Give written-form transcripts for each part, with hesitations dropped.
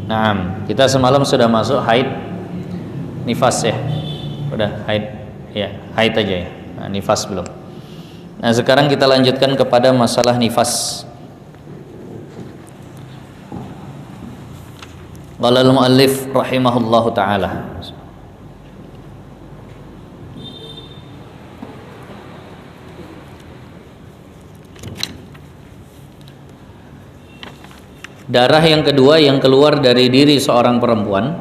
Nah, kita semalam sudah masuk haid nifas ya. Udah haid ya, haid aja ya. Nah, nifas belum. Nah, sekarang kita lanjutkan kepada masalah nifas. Qala al-muallif rahimahullahu taala. Darah yang kedua yang keluar dari diri seorang perempuan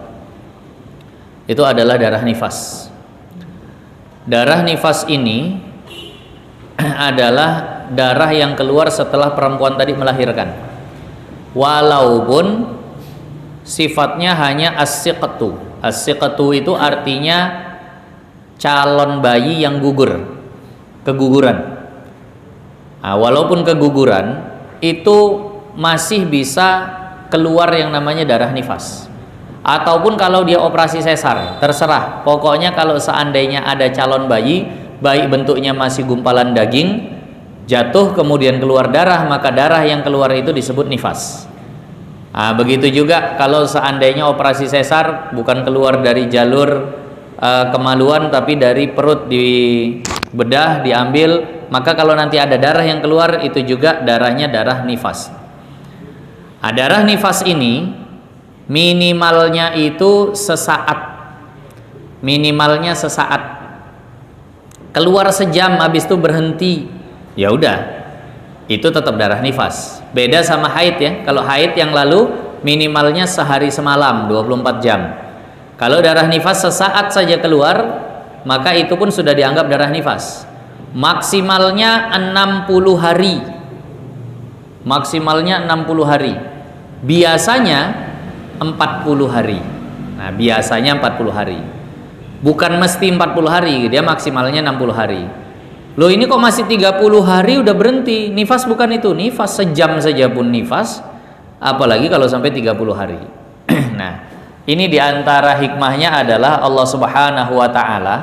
itu adalah darah nifas. Darah nifas ini adalah darah yang keluar setelah perempuan tadi melahirkan. Walaupun sifatnya hanya as-siqatu. As-siqatu itu artinya calon bayi yang gugur, keguguran. Nah, walaupun keguguran itu masih bisa keluar yang namanya darah nifas. Ataupun kalau dia operasi sesar, terserah. Pokoknya kalau seandainya ada calon bayi, baik bentuknya masih gumpalan daging, jatuh kemudian keluar darah, maka darah yang keluar itu disebut nifas. Nah, begitu juga kalau seandainya operasi sesar bukan keluar dari jalur kemaluan tapi dari perut dibedah, diambil, maka kalau nanti ada darah yang keluar itu juga darahnya darah nifas. Nah, darah nifas ini minimalnya itu sesaat, minimalnya sesaat, keluar sejam habis itu berhenti, ya udah, itu tetap darah nifas. Beda sama haid ya. Kalau haid yang lalu minimalnya sehari semalam 24 jam. Kalau darah nifas sesaat saja keluar, maka itu pun sudah dianggap darah nifas. Maksimalnya 60 hari. Maksimalnya 60 hari. Biasanya 40 hari. Nah, biasanya 40 hari. Bukan mesti 40 hari, dia maksimalnya 60 hari. Loh, ini kok masih 30 hari udah berhenti? Nifas bukan itu. Nifas sejam saja pun nifas, apalagi kalau sampai 30 hari. Nah, ini diantara hikmahnya adalah Allah Subhanahu wa ta'ala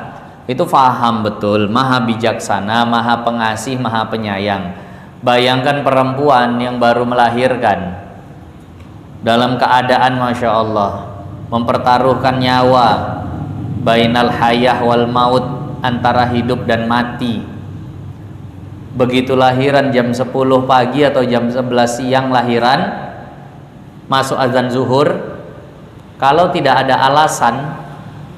itu faham betul, maha bijaksana, maha pengasih, maha penyayang. Bayangkan perempuan yang baru melahirkan dalam keadaan Masya Allah mempertaruhkan nyawa bainal hayah wal maut, antara hidup dan mati. Begitu lahiran jam 10 pagi atau jam 11 siang lahiran, masuk azan zuhur, kalau tidak ada alasan,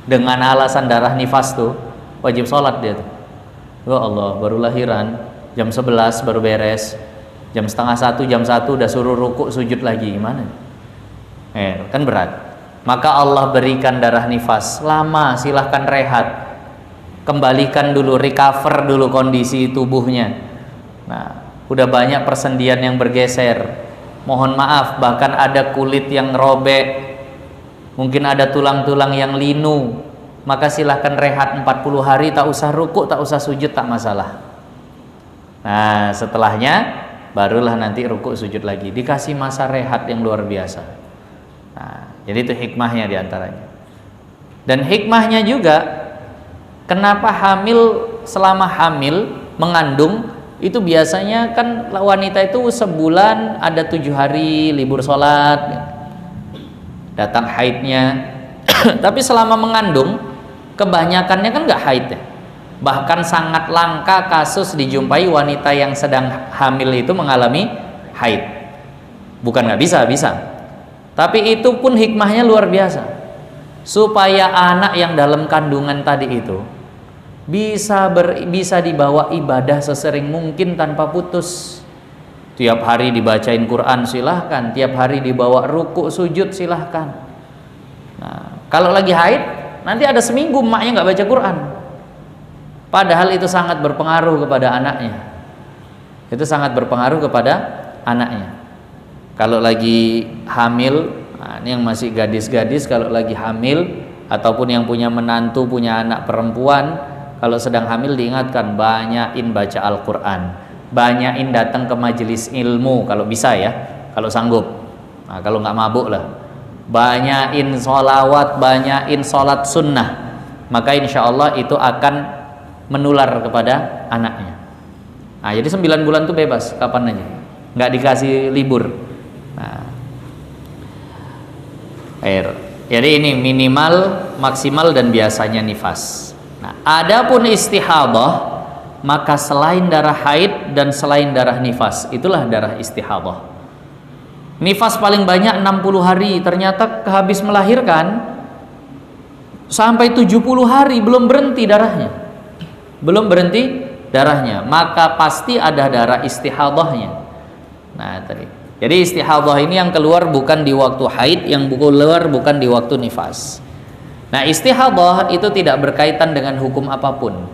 dengan alasan darah nifas tuh wajib sholat dia tuh. Ya Allah, baru lahiran jam 11 baru beres, jam setengah 1, jam 1 udah suruh rukuk sujud lagi, gimana? Kan berat. Maka Allah berikan darah nifas lama, silahkan rehat, kembalikan dulu, recover dulu kondisi tubuhnya. Nah, udah banyak persendian yang bergeser, mohon maaf, bahkan ada kulit yang robek, mungkin ada tulang-tulang yang linu, maka silahkan rehat 40 hari, tak usah rukuk, tak usah sujud, tak masalah. Nah, setelahnya barulah nanti rukuk sujud lagi, dikasih masa rehat yang luar biasa. Nah, jadi itu hikmahnya diantaranya. Dan hikmahnya juga kenapa selama hamil mengandung itu biasanya kan wanita itu sebulan ada 7 hari libur sholat, datang haidnya. Tapi selama mengandung kebanyakannya kan nggak haid ya. Bahkan sangat langka kasus dijumpai wanita yang sedang hamil itu mengalami haid. Bukan nggak bisa, bisa. Tapi itu pun hikmahnya luar biasa, supaya anak yang dalam kandungan tadi itu bisa dibawa ibadah sesering mungkin tanpa putus. Tiap hari dibacain Quran silahkan, tiap hari dibawa rukuk sujud silahkan. Nah, kalau lagi haid nanti ada seminggu emaknya nggak baca Quran, padahal itu sangat berpengaruh kepada anaknya. Itu sangat berpengaruh kepada anaknya. Kalau lagi hamil, nah ini yang masih gadis-gadis, kalau lagi hamil ataupun yang punya menantu, punya anak perempuan, kalau sedang hamil diingatkan banyakin baca Al-Quran, banyakin datang ke majelis ilmu kalau bisa ya, kalau sanggup. Nah, kalau nggak mabuk lah, banyakin sholawat, banyakin sholat sunnah, maka insya Allah itu akan menular kepada anaknya. Nah, jadi 9 bulan itu bebas kapan aja, nggak dikasih libur. Nah, air. Jadi ini minimal, maksimal dan biasanya nifas. Nah, adapun istihadah, maka selain darah haid dan selain darah nifas, itulah darah istihadah. Nifas paling banyak 60 hari, ternyata habis melahirkan sampai 70 hari belum berhenti darahnya. Belum berhenti darahnya, maka pasti ada darah istihadahnya. Nah, tadi. Jadi istihadah ini yang keluar bukan di waktu haid, yang keluar bukan di waktu nifas. Nah, istihadah itu tidak berkaitan dengan hukum apapun.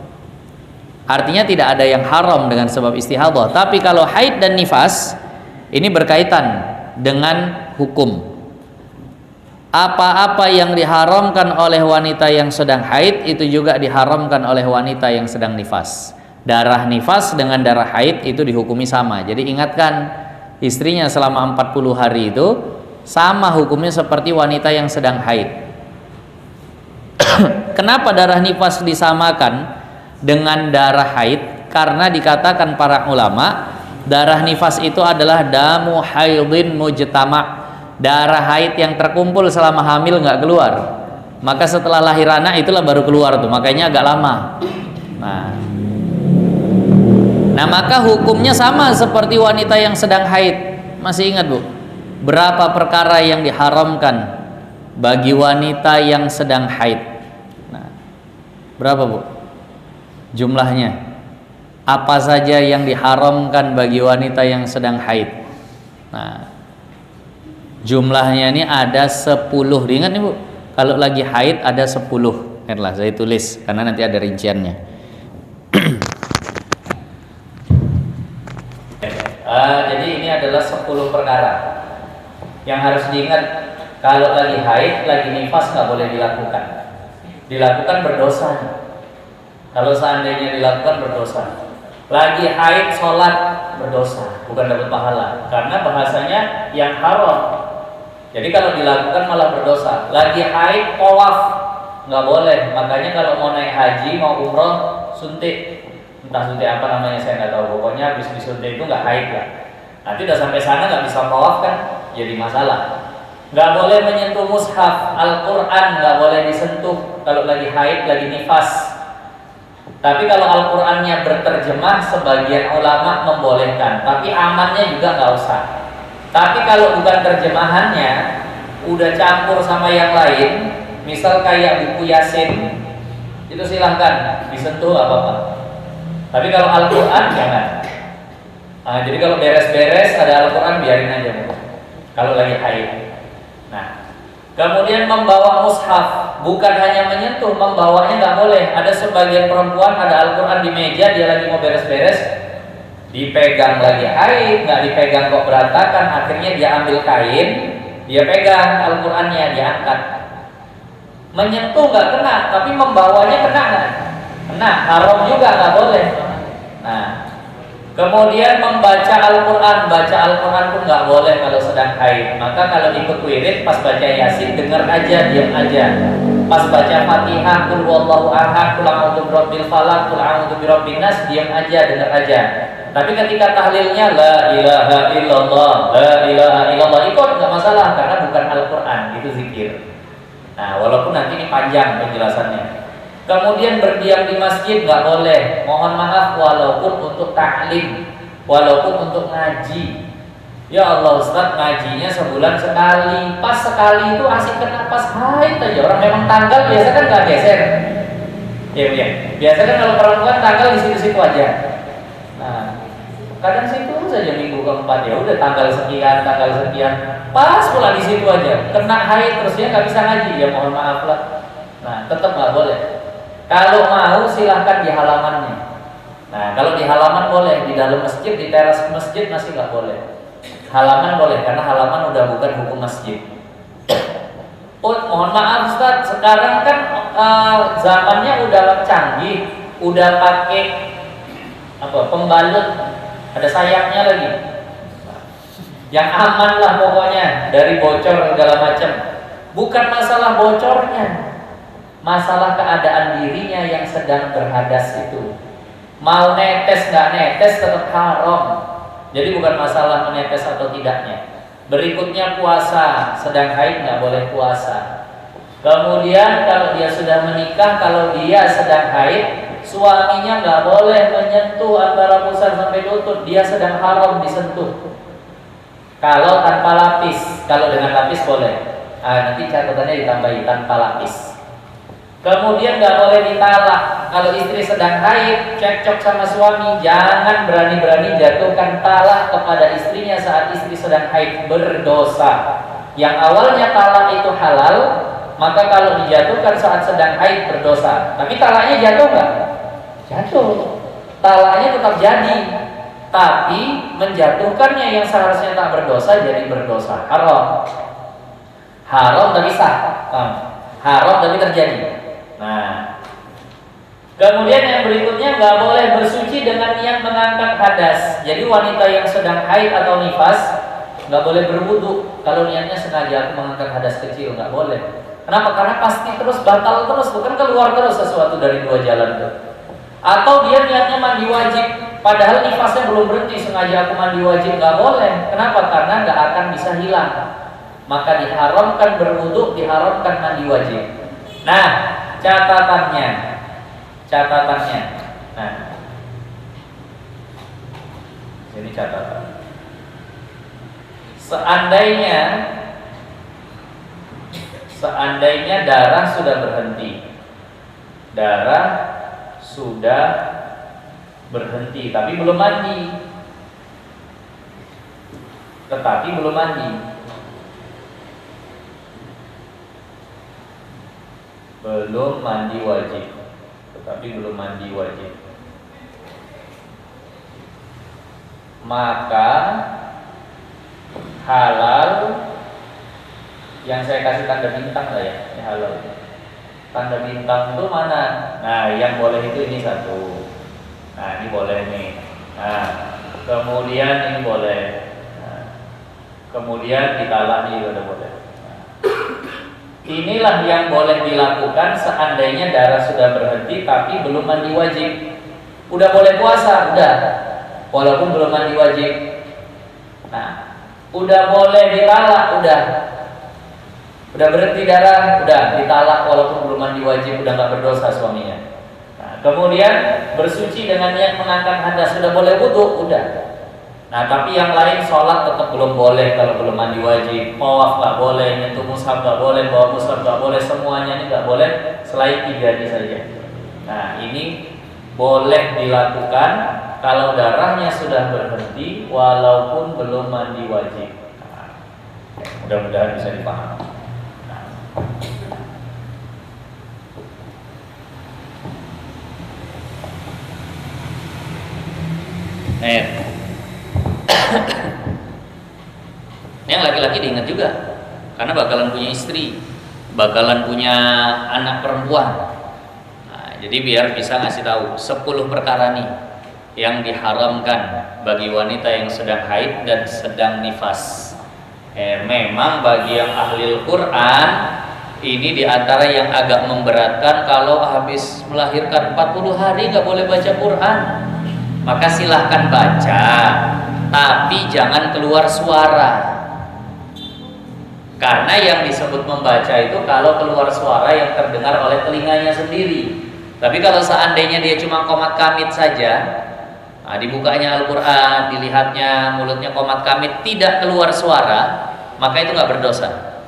Artinya tidak ada yang haram dengan sebab istihadah. Tapi kalau haid dan nifas ini berkaitan dengan hukum. Apa-apa yang diharamkan oleh wanita yang sedang haid itu juga diharamkan oleh wanita yang sedang nifas. Darah nifas dengan darah haid itu dihukumi sama. Jadi ingatkan istrinya selama 40 hari itu sama hukumnya seperti wanita yang sedang haid. Kenapa darah nifas disamakan dengan darah haid? Karena dikatakan para ulama, darah nifas itu adalah damu haidin mujtama', darah haid yang terkumpul selama hamil nggak keluar. Maka setelah lahir anak itulah baru keluar tuh, makanya agak lama. Nah, maka hukumnya sama seperti wanita yang sedang haid. Masih ingat, Bu? Berapa perkara yang diharamkan bagi wanita yang sedang haid? Nah, berapa, Bu? Jumlahnya. Apa saja yang diharamkan bagi wanita yang sedang haid? Nah, jumlahnya ini ada 10. Diingat nih, Bu? Kalau lagi haid ada 10. Lihatlah, saya tulis karena nanti ada rinciannya. Jadi ini adalah 10 perkara yang harus diingat. Kalau lagi haid, lagi nifas nggak boleh dilakukan. Dilakukan berdosa. Kalau seandainya dilakukan berdosa. Lagi haid sholat berdosa, bukan dapat pahala. Karena bahasanya yang haram. Jadi kalau dilakukan malah berdosa. Lagi haid tawaf nggak boleh. Makanya kalau mau naik haji, mau umroh, suntik. Entah suntik apa namanya saya nggak tahu. Pokoknya habis disuntik itu nggak haid lah. Nanti udah sampai sana nggak bisa tawaf kan, jadi masalah. Nggak boleh menyentuh mushaf, Al-Quran nggak boleh disentuh kalau lagi haid, lagi nifas. Tapi kalau Al-Qurannya berterjemah, sebagian ulama membolehkan. Tapi amannya juga nggak usah. Tapi kalau bukan terjemahannya, udah campur sama yang lain, misal kayak buku Yasin, itu silahkan disentuh apa-apa. Tapi kalau Al-Quran jangan. Jadi kalau beres-beres ada Al-Quran biarin aja, Bu. Kalau lagi haid. Nah, kemudian membawa mushaf, bukan hanya menyentuh, membawanya nggak boleh. Ada sebagian perempuan ada Al-Quran di meja, dia lagi mau beres-beres, dipegang lagi haid, nggak dipegang kok berantakan. Akhirnya dia ambil kain, dia pegang Al-Qurannya, dia angkat. Menyentuh nggak kena, tapi membawanya kena nggak? Kena, haram juga, nggak boleh. Nah, kemudian membaca Al-Quran, baca Al-Quran pun nggak boleh kalau sedang haid. Maka kalau ikut wirid, pas baca Yasin dengar aja, diam aja. Pas baca Fatihah, Qul huwallahu ahad, Qul a'udzu birabbil falaq, Qul a'udzu birabbin nas, diam aja, dengar aja. Tapi ketika tahlilnya la ilaha illallah, la ilaha illallah, ikut nggak masalah karena bukan Al-Quran, itu zikir. Nah, walaupun nanti ini panjang penjelasannya. Kemudian berdiam di masjid nggak boleh. Mohon maaf, walaupun untuk ta'lim, walaupun untuk ngaji. Ya Allah Ustaz, ngajinya sebulan sekali. Pas sekali itu asik kena pas haid aja. Orang memang tanggal biasa kan nggak geser. Iya. Biasa kan kalau perempuan tanggal di situ-situ aja. Nah, kadang situ saja minggu keempat, ya udah tanggal sekian. Pas pula di situ aja. Kena haid terus dia nggak bisa ngaji. Ya mohon maaf lah. Nah, tetap nggak boleh. Kalau mau silahkan di halamannya. Nah, kalau di halaman boleh, di dalam masjid, di teras masjid masih nggak boleh. Halaman boleh, karena halaman udah bukan hukum masjid. Mohon maaf Ustaz, sekarang kan zamannya udah canggih, udah pakai pembalut, ada sayapnya lagi. Yang aman lah pokoknya dari bocor segala macam. Bukan masalah bocornya, masalah keadaan dirinya yang sedang berhadas itu. Mau netes nggak netes tetap haram. Jadi bukan masalah menetes atau tidaknya. Berikutnya puasa, sedang haid nggak boleh puasa. Kemudian kalau dia sudah menikah, kalau dia sedang haid, suaminya nggak boleh menyentuh antara pusar sampai lutut, dia sedang haram disentuh. Kalau tanpa lapis, kalau dengan lapis boleh. Nanti catatannya ditambahi tanpa lapis. Kemudian nggak boleh ditalak. Kalau istri sedang haid, cekcok sama suami, jangan berani-berani jatuhkan talak kepada istrinya saat istri sedang haid, berdosa. Yang awalnya talak itu halal, maka kalau dijatuhkan saat sedang haid berdosa. Tapi talaknya jatuh nggak? Jatuh. Talaknya tetap jadi. Tapi menjatuhkannya yang seharusnya tak berdosa jadi berdosa. Haram. Haram tapi sah. Haram tapi terjadi. Nah, kemudian yang berikutnya nggak boleh bersuci dengan niat mengangkat hadas. Jadi wanita yang sedang haid atau nifas nggak boleh berwudu kalau niatnya sengaja mengangkat hadas kecil, nggak boleh. Kenapa? Karena pasti terus batal terus, bukan keluar terus sesuatu dari dua jalan itu. Atau dia niatnya mandi wajib, padahal nifasnya belum berhenti, sengaja aku mandi wajib, nggak boleh. Kenapa? Karena nggak akan bisa hilang. Maka diharamkan berwudu, diharamkan mandi wajib. Nah, catatannya. Nah, ini catatan. Seandainya darah sudah berhenti, tapi belum mandi, belum mandi wajib, maka halal yang saya kasih tanda bintang lah ya, ini halal. Tanda bintang itu mana? Nah, yang boleh itu ini satu. Nah, ini boleh nih. Nah, kemudian ini boleh. Nah, kemudian ditalak ini juga boleh. Nah, inilah yang boleh dilakukan seandainya darah sudah berhenti tapi belum mandi wajib. Udah boleh puasa, udah. Walaupun belum mandi wajib. Nah, udah boleh ditalak, udah berhenti darah, udah ditalak walaupun belum mandi wajib, udah nggak berdosa suaminya. Nah, kemudian bersuci dengan niat mengangkat hadas, sudah boleh wudu, udah. Nah, tapi yang lain sholat tetap belum boleh kalau belum mandi wajib, tawaf nggak boleh, nyentuh mushaf nggak boleh, bawa mushaf nggak boleh, semuanya ini nggak boleh selain 3 ini saja. Nah, ini boleh dilakukan kalau darahnya sudah berhenti walaupun belum mandi wajib. Nah, mudah-mudahan bisa dipahami. Yang laki-laki diingat juga, karena bakalan punya istri, bakalan punya anak perempuan. Nah, jadi biar bisa ngasih tahu 10 perkara nih yang diharamkan bagi wanita yang sedang haid dan sedang nifas. Memang bagi yang ahli Al-Quran ini diantara yang agak memberatkan, kalau habis melahirkan 40 hari nggak boleh baca Quran. Maka silahkan baca, tapi jangan keluar suara. Karena yang disebut membaca itu kalau keluar suara yang terdengar oleh telinganya sendiri. Tapi kalau seandainya dia cuma qomat kamit saja, nah, dibukanya Al-Quran, dilihatnya mulutnya qomat kamit, tidak keluar suara, maka itu nggak berdosa.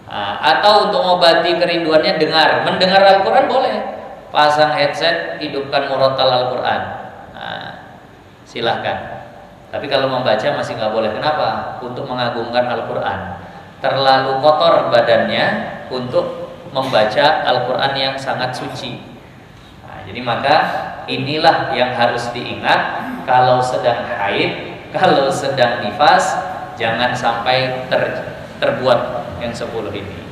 Nah, atau untuk mengobati kerinduannya mendengar Al-Quran boleh. Pasang headset, hidupkan murotal Al-Quran. Silahkan. Tapi kalau membaca masih nggak boleh. Kenapa? Untuk mengagungkan Al-Quran. Terlalu kotor badannya untuk membaca Al-Quran yang sangat suci. Nah, jadi maka inilah yang harus diingat. Kalau sedang haid, kalau sedang nifas, jangan sampai terbuat yang 10 ini.